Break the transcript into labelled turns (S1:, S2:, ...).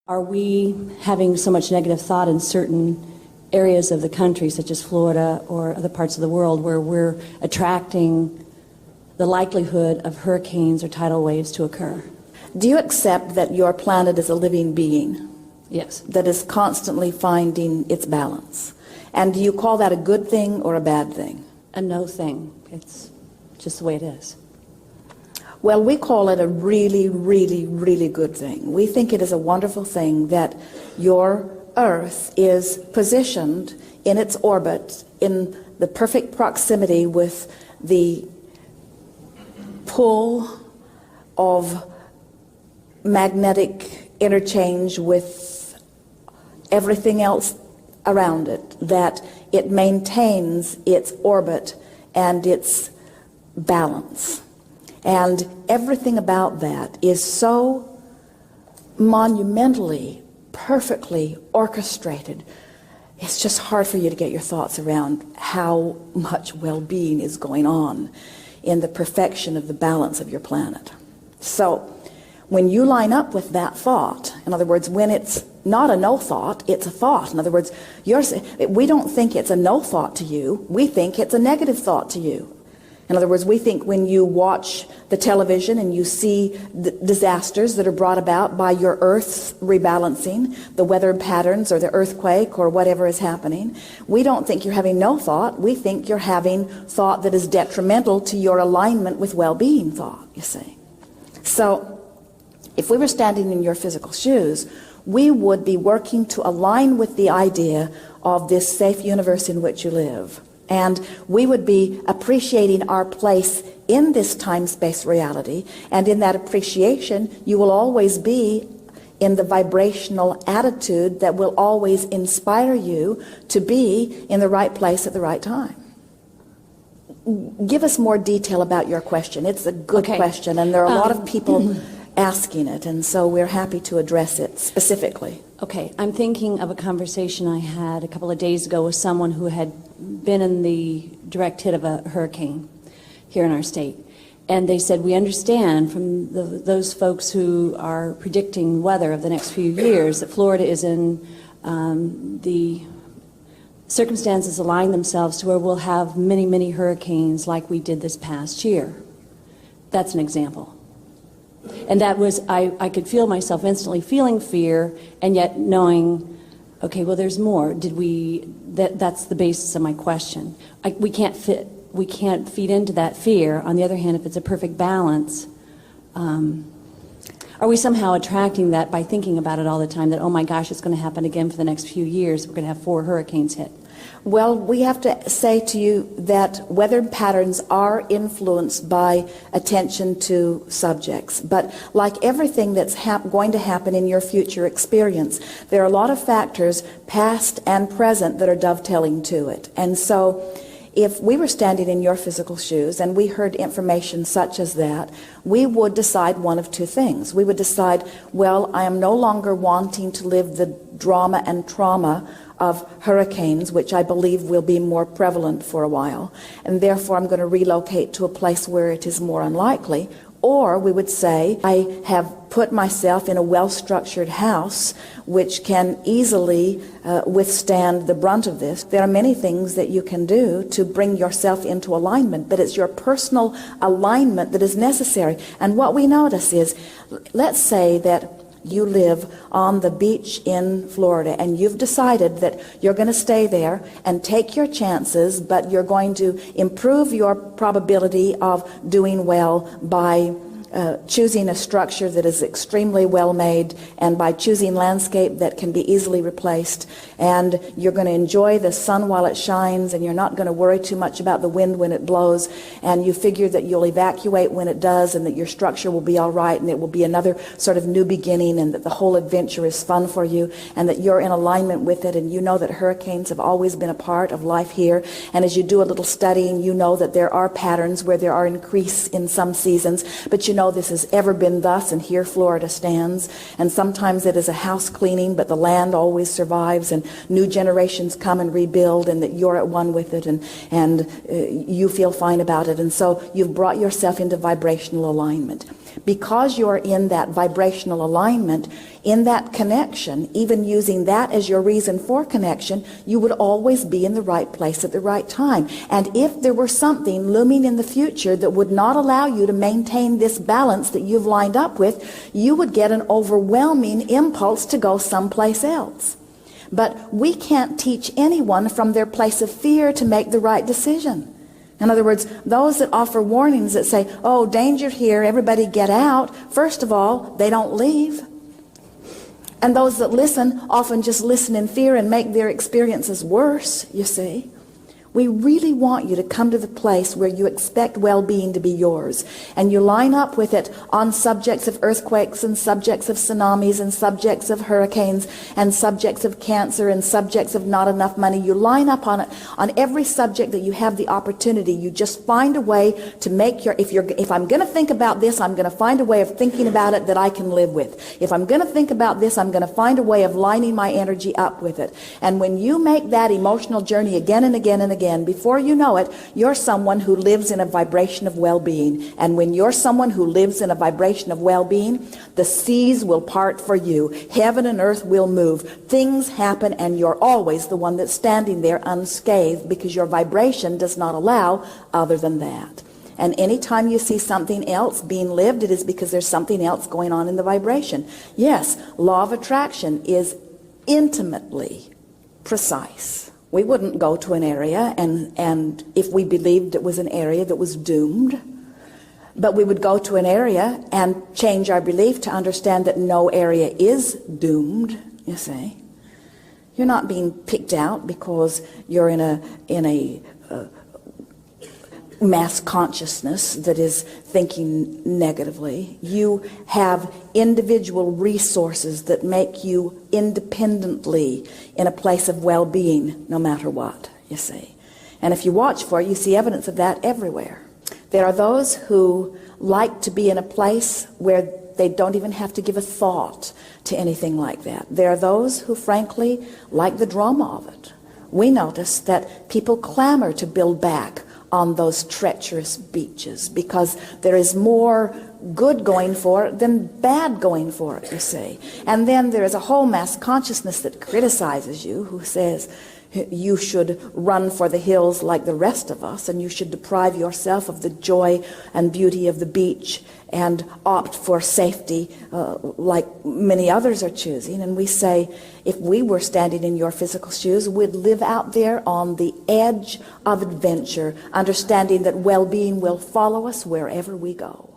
S1: Are we having so much negative thought in certain areas of the country, such as Florida or other parts of the world, where we're attracting the likelihood of hurricanes or tidal waves to occur?
S2: Do you accept that your planet is a living being?
S1: Yes.
S2: That is constantly finding its balance? And do you call that a good thing or a bad thing?
S1: A no thing. It's just the way it is.
S2: Well, we call it a really, really, really good thing. We think it is a wonderful thing that your Earth is positioned in its orbit in the perfect proximity with the pull of magnetic interchange with everything else around it, that it maintains its orbit and its balance. And everything about that is so monumentally, perfectly orchestrated. It's just hard for you to get your thoughts around how much well-being is going on in the perfection of the balance of your planet. So when you line up with that thought, in other words, when it's not a no thought, it's a thought. In other words, we don't think it's a no thought to you. We think it's a negative thought to you. In other words, we think when you watch the television and you see the disasters that are brought about by your Earth's rebalancing, the weather patterns or the earthquake or whatever is happening, we don't think you're having no thought. We think you're having thought that is detrimental to your alignment with well-being thought, you see. So if we were standing in your physical shoes, we would be working to align with the idea of this safe universe in which you live. And we would be appreciating our place in this time-space reality. And in that appreciation, you will always be in the vibrational attitude that will always inspire you to be in the right place at the right time. Give us more detail about your question. It's a good question, and there are a lot of people asking it, and so we're happy to address it specifically.
S1: Okay, I'm thinking of a conversation I had a couple of days ago with someone who had been in the direct hit of a hurricane here in our state. And they said, we understand from those folks who are predicting weather of the next few years that Florida is in the circumstances align themselves to where we'll have many, many hurricanes like we did this past year. That's an example. And that was, I could feel myself instantly feeling fear and yet knowing, okay, well, there's more. That's the basis of my question. We can't feed into that fear. On the other hand, if it's a perfect balance, are we somehow attracting that by thinking about it all the time, that, oh my gosh, it's going to happen again for the next few years. We're going to have 4 hurricanes hit.
S2: Well, we have to say to you that weather patterns are influenced by attention to subjects. But like everything that's going to happen in your future experience, there are a lot of factors, past and present, that are dovetailing to it. And so if we were standing in your physical shoes and we heard information such as that, we would decide one of two things. We would decide, well, I am no longer wanting to live the drama and trauma of hurricanes, which I believe will be more prevalent for a while, and therefore I'm going to relocate to a place where it is more unlikely. Or we would say, I have put myself in a well-structured house which can easily withstand the brunt of this. There are many things that you can do to bring yourself into alignment, but it's your personal alignment that is necessary. And what we notice is, let's say that you live on the beach in Florida and you've decided that you're going to stay there and take your chances, but you're going to improve your probability of doing well by choosing a structure that is extremely well made, and by choosing landscape that can be easily replaced, and you're going to enjoy the sun while it shines, and you're not going to worry too much about the wind when it blows, and you figure that you'll evacuate when it does, and that your structure will be all right, and it will be another sort of new beginning, and that the whole adventure is fun for you, and that you're in alignment with it, and you know that hurricanes have always been a part of life here. And as you do a little studying, you know that there are patterns where there are increase in some seasons, but you know this has ever been thus, and here Florida stands. And sometimes it is a house cleaning, but the land always survives, and new generations come and rebuild, and that you're at one with it, and you feel fine about it. And so you've brought yourself into vibrational alignment. Because you're in that vibrational alignment, in that connection, even using that as your reason for connection, you would always be in the right place at the right time. And if there were something looming in the future that would not allow you to maintain this balance that you've lined up with, you would get an overwhelming impulse to go someplace else. But we can't teach anyone from their place of fear to make the right decision. In other words, those that offer warnings that say, oh, danger here, everybody get out, first of all, they don't leave. And those that listen often just listen in fear and make their experiences worse, you see. We really want you to come to the place where you expect well-being to be yours. And you line up with it on subjects of earthquakes and subjects of tsunamis and subjects of hurricanes and subjects of cancer and subjects of not enough money. You line up on it on every subject that you have the opportunity. You just find a way to make if I'm going to think about this, I'm going to find a way of thinking about it that I can live with. If I'm going to think about this, I'm going to find a way of lining my energy up with it. And when you make that emotional journey again and again and again, before you know it, you're someone who lives in a vibration of well-being. And when you're someone who lives in a vibration of well-being, the seas will part for you. Heaven and earth will move. Things happen, and you're always the one that's standing there unscathed because your vibration does not allow other than that. And anytime you see something else being lived, it is because there's something else going on in the vibration. Yes, law of attraction is intimately precise. We wouldn't go to an area and if we believed it was an area that was doomed, but we would go to an area and change our belief to understand that no area is doomed, you see. You're not being picked out because you're in a mass consciousness that is thinking negatively. You have individual resources that make you independently in a place of well-being no matter what, you see. And if you watch for it, you see evidence of that everywhere. There are those who like to be in a place where they don't even have to give a thought to anything like that. There are those who frankly like the drama of it. We notice that people clamor to build back on those treacherous beaches because there is more good going for it than bad going for it, you see. And then there is a whole mass consciousness that criticizes you, who says you should run for the hills like the rest of us, and you should deprive yourself of the joy and beauty of the beach and opt for safety like many others are choosing. And we say, if we were standing in your physical shoes, we'd live out there on the edge of adventure, understanding that well-being will follow us wherever we go.